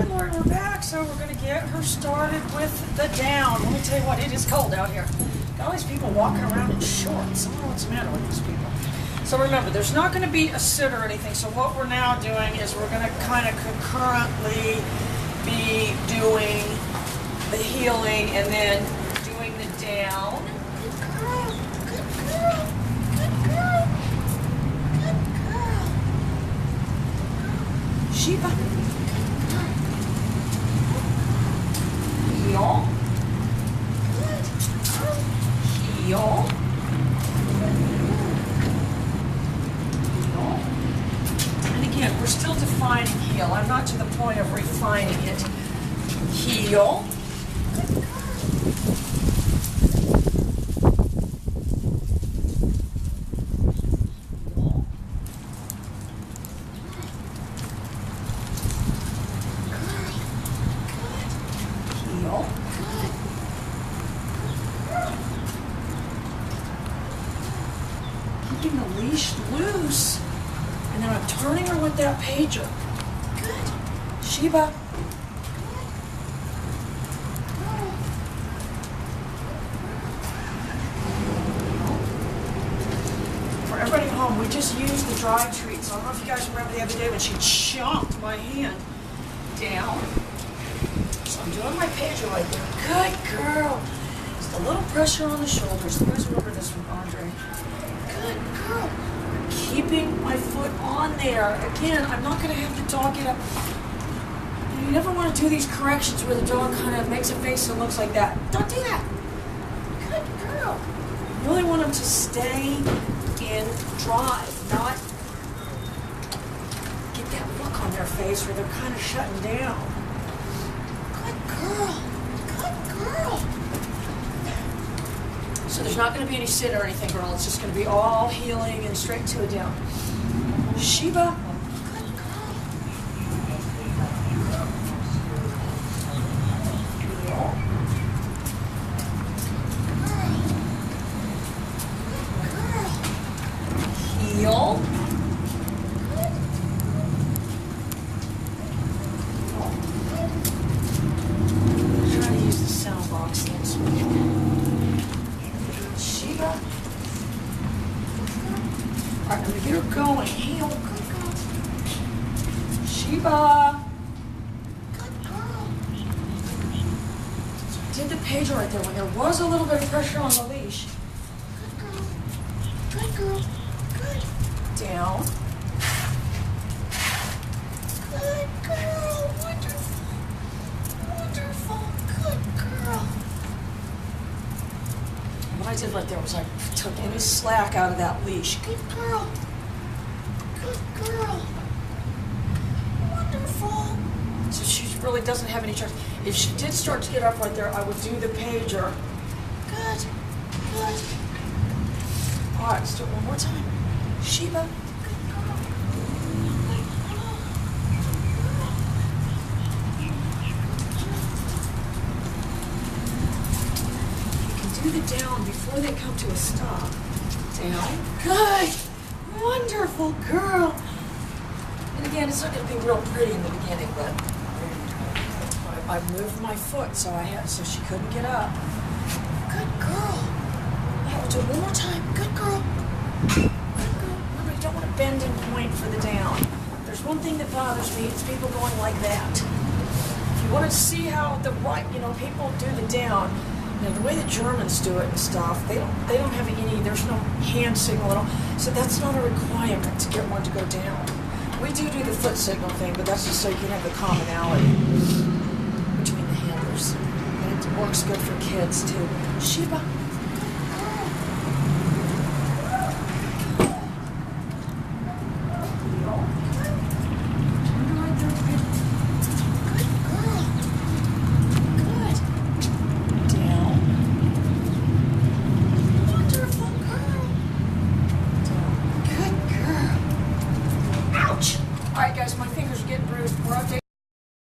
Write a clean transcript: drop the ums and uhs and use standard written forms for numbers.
Alright, Lori, we're back, so we're going to get her started with the down. Let me tell you what, it is cold out here. Got all these people walking around in shorts. I don't know what's the matter with these people. So remember, there's not going to be a sit or anything, so what we're now doing is we're going to kind of concurrently be doing the healing and then doing the down. Good girl, good girl, good girl, good girl. Sheba. Heel. Good girl. Heel. Heel. And again, we're still defining heel. I'm not to the point of refining it. Heel. Heel. Keeping the leash loose. And then I'm turning her with that pager. Good. Sheba. For everybody at home, we just used the dry treat. So I don't know if you guys remember the other day when she chomped my hand down. So I'm doing my pager right there. Good girl. Just a little pressure on the shoulders. You guys remember this from Andre. Good girl. Keeping my foot on there. Again, I'm not going to have the dog get up. You never want to do these corrections where the dog kind of makes a face and looks like that. Don't do that. Good girl. You really want them to stay in drive, not get that look on their face where they're kind of shutting down. Good girl. Good girl. So there's not going to be any sit or anything, girl. It's just going to be all healing and straight to a down. Sheba. Good girl. Heel. Try to use the sound box next week. Sheba. Alright, I'm gonna get her going. Heel. Good girl. Sheba. Good girl. So I did the pager right there when there was a little bit of pressure on the leash. Good girl. Good girl. Good. Down. Good girl. Wonderful. Wonderful. Good girl. What I did right there was I took any slack out of that leash. Good girl. Good girl. Wonderful. So she really doesn't have any choice. If she did start to get up right there, I would do the pager. Good. Good. All right, let's do it one more time. Sheba. Good girl. You can do the down before they come to a stop. Down. Good. Wonderful girl. And again, it's not going to be real pretty in the beginning, but I moved my foot so she couldn't get up. Good girl. I'll do it one more time. Good girl. Good girl. Remember, you don't want to bend and point for the down. There's one thing that bothers me, it's people going like that. If you want to see how the right, people do the down, the way the Germans do it and stuff, they don't have there's no hand signal at all. So that's not a requirement to get one to go down. We do the foot signal thing, but that's just so you can have the commonality between the handlers. And it works good for kids too. Sheba.